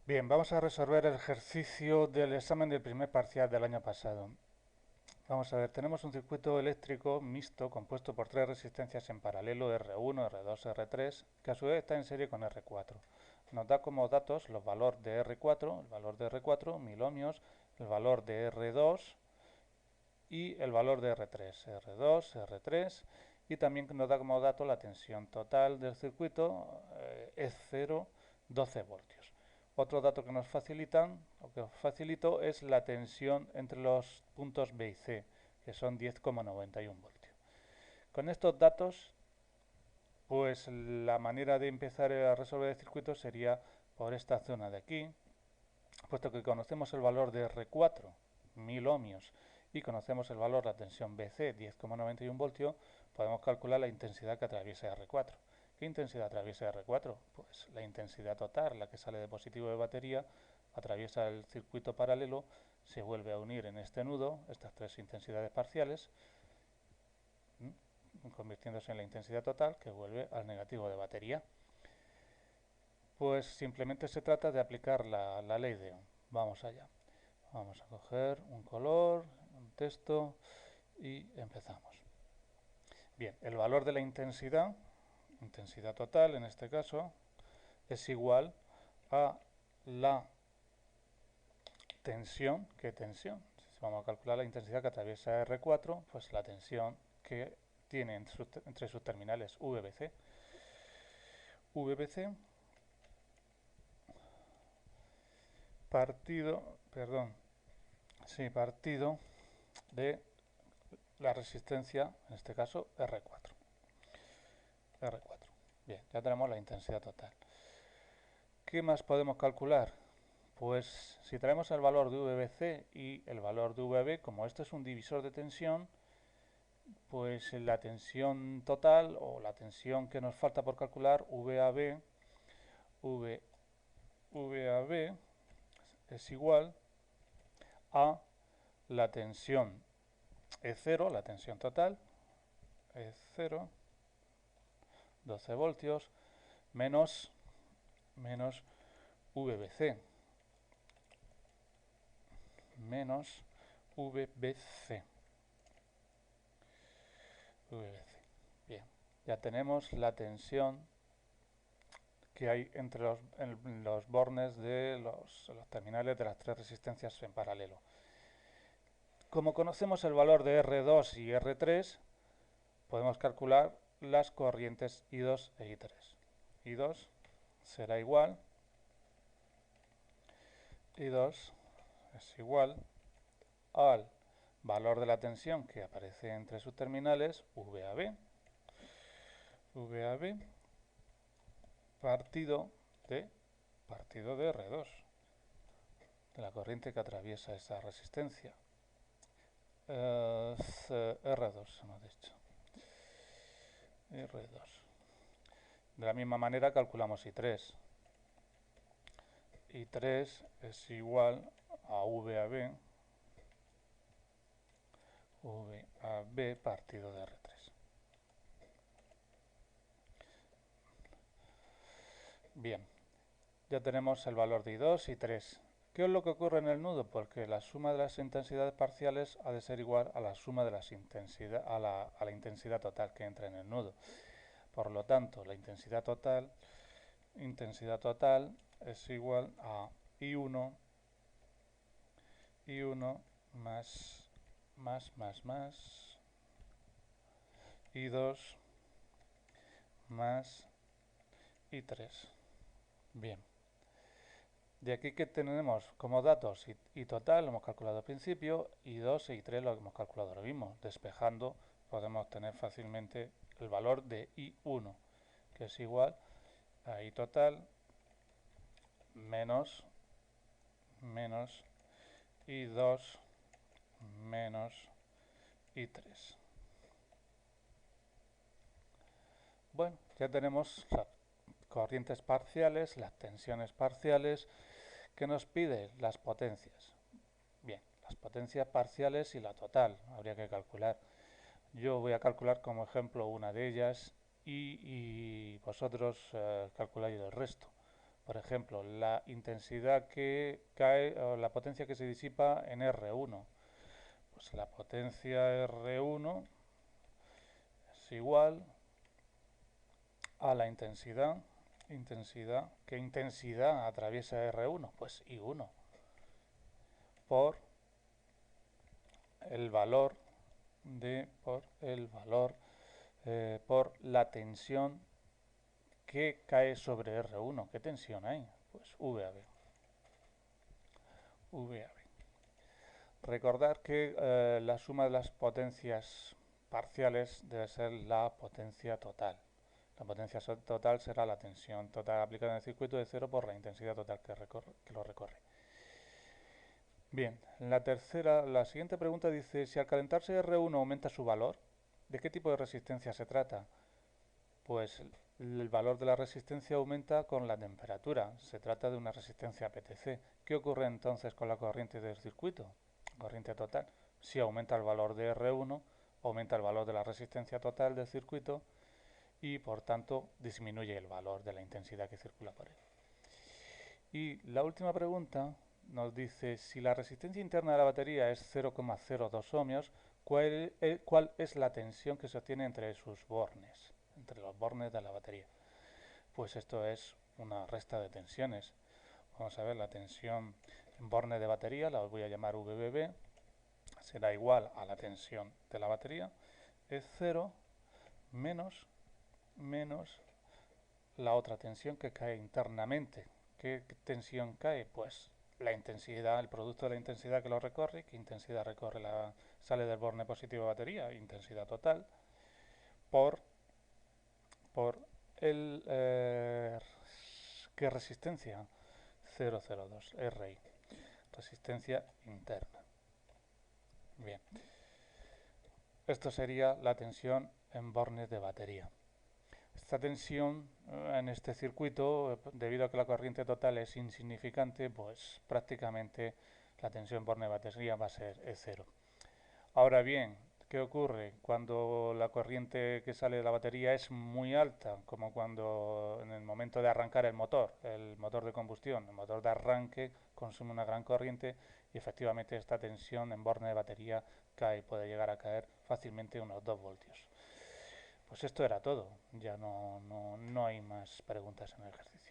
Bien, vamos a resolver el ejercicio del examen del primer parcial del año pasado. Vamos a ver, tenemos un circuito eléctrico mixto compuesto por tres resistencias en paralelo R1, R2, R3, que a su vez está en serie con R4. Nos da como datos los valores de R4, el valor de R4, 1000 ohmios, el valor de R2 y el valor de R3, R2, R3, y también nos da como dato la tensión total del circuito, es 0, 12 voltios. Otro dato que nos facilitan, o que os facilito, es la tensión entre los puntos B y C, que son 10,91 voltios. Con estos datos, pues la manera de empezar a resolver el circuito sería por esta zona de aquí, puesto que conocemos el valor de R4, 1000 ohmios, y conocemos el valor de la tensión BC, 10,91 voltios, podemos calcular la intensidad que atraviesa R4. ¿Qué intensidad atraviesa R4? Pues la intensidad total, la que sale de positivo de batería, atraviesa el circuito paralelo, se vuelve a unir en este nudo, estas tres intensidades parciales, convirtiéndose en la intensidad total que vuelve al negativo de batería. Pues simplemente se trata de aplicar la ley de Ohm. Vamos allá. Vamos a coger un color, un texto y empezamos. Bien, el valor de la intensidad, intensidad total en este caso, es igual a la tensión. ¿Qué tensión? Si vamos a calcular la intensidad que atraviesa R4, pues la tensión que tiene entre sus terminales VBC. VBC partido de la resistencia, en este caso R4. R4. Bien, ya tenemos la intensidad total. ¿Qué más podemos calcular? Pues si tenemos el valor de VBC y el valor de VB, como esto es un divisor de tensión, pues la tensión total o la tensión que nos falta por calcular, VAB, VAB es igual a la tensión E0, la tensión total, E0, 12 voltios, menos VBC, menos VBC. VBC. Bien, ya tenemos la tensión que hay entre los bornes de los terminales de las tres resistencias en paralelo. Como conocemos el valor de R2 y R3, podemos calcular las corrientes I2 e I3. I2 será igual, I2 es igual al valor de la tensión que aparece entre sus terminales, VAB, VAB partido de R2, de la corriente que atraviesa esa resistencia. R2 hemos dicho. R2. De la misma manera calculamos I3. I3 es igual a VAB, VAB partido de R3. Bien, ya tenemos el valor de I2 y 3. ¿Qué es lo que ocurre en el nudo? Porque la suma de las intensidades parciales ha de ser igual a la suma de las a la intensidad total que entra en el nudo. Por lo tanto, la intensidad total es igual a I1 más I2 más I3. Bien. De aquí que tenemos como datos I total, lo hemos calculado al principio, I2 e I3 lo hemos calculado ahora mismo. Despejando podemos obtener fácilmente el valor de I1, que es igual a I total menos I2 menos I3. Bueno, ya tenemos las corrientes parciales, las tensiones parciales, que nos pide las potencias. Bien, las potencias parciales y la total habría que calcular. Yo voy a calcular como ejemplo una de ellas y vosotros calculáis el resto. Por ejemplo, la intensidad que cae o la potencia que se disipa en R1. Pues la potencia R1 es igual a la intensidad. ¿Qué intensidad atraviesa R1? Pues I1 por el valor por la tensión que cae sobre R1. ¿Qué tensión hay? Pues VAB. Recordar que la suma de las potencias parciales debe ser la potencia total. La potencia total será la tensión total aplicada en el circuito de cero por la intensidad total que lo recorre. Bien, la siguiente pregunta dice, si al calentarse R1 aumenta su valor, ¿de qué tipo de resistencia se trata? Pues el valor de la resistencia aumenta con la temperatura. Se trata de una resistencia PTC. ¿Qué ocurre entonces con la corriente del circuito? Corriente total. Si aumenta el valor de R1, aumenta el valor de la resistencia total del circuito y por tanto disminuye el valor de la intensidad que circula por él. Y la última pregunta nos dice, si la resistencia interna de la batería es 0,02 ohmios, ¿cuál es la tensión que se obtiene entre sus bornes, entre los bornes de la batería? Pues esto es una resta de tensiones. Vamos a ver, la tensión en borne de batería, la voy a llamar VBB, será igual a la tensión de la batería, es 0 menos la otra tensión que cae internamente. ¿Qué tensión cae? Pues la intensidad, el producto de la intensidad que lo recorre. ¿Qué intensidad recorre sale del borne positivo de batería? Intensidad total por el ¿qué resistencia? 0,02 RI, resistencia interna. Bien, esto sería la tensión en bornes de batería. Esta tensión en este circuito, debido a que la corriente total es insignificante, pues prácticamente la tensión por batería va a ser E0. Ahora bien, ¿qué ocurre cuando la corriente que sale de la batería es muy alta? Como cuando en el momento de arrancar el motor de combustión, el motor de arranque consume una gran corriente y efectivamente esta tensión en borne de batería puede llegar a caer fácilmente unos 2 voltios. Pues esto era todo, ya no hay más preguntas en el ejercicio.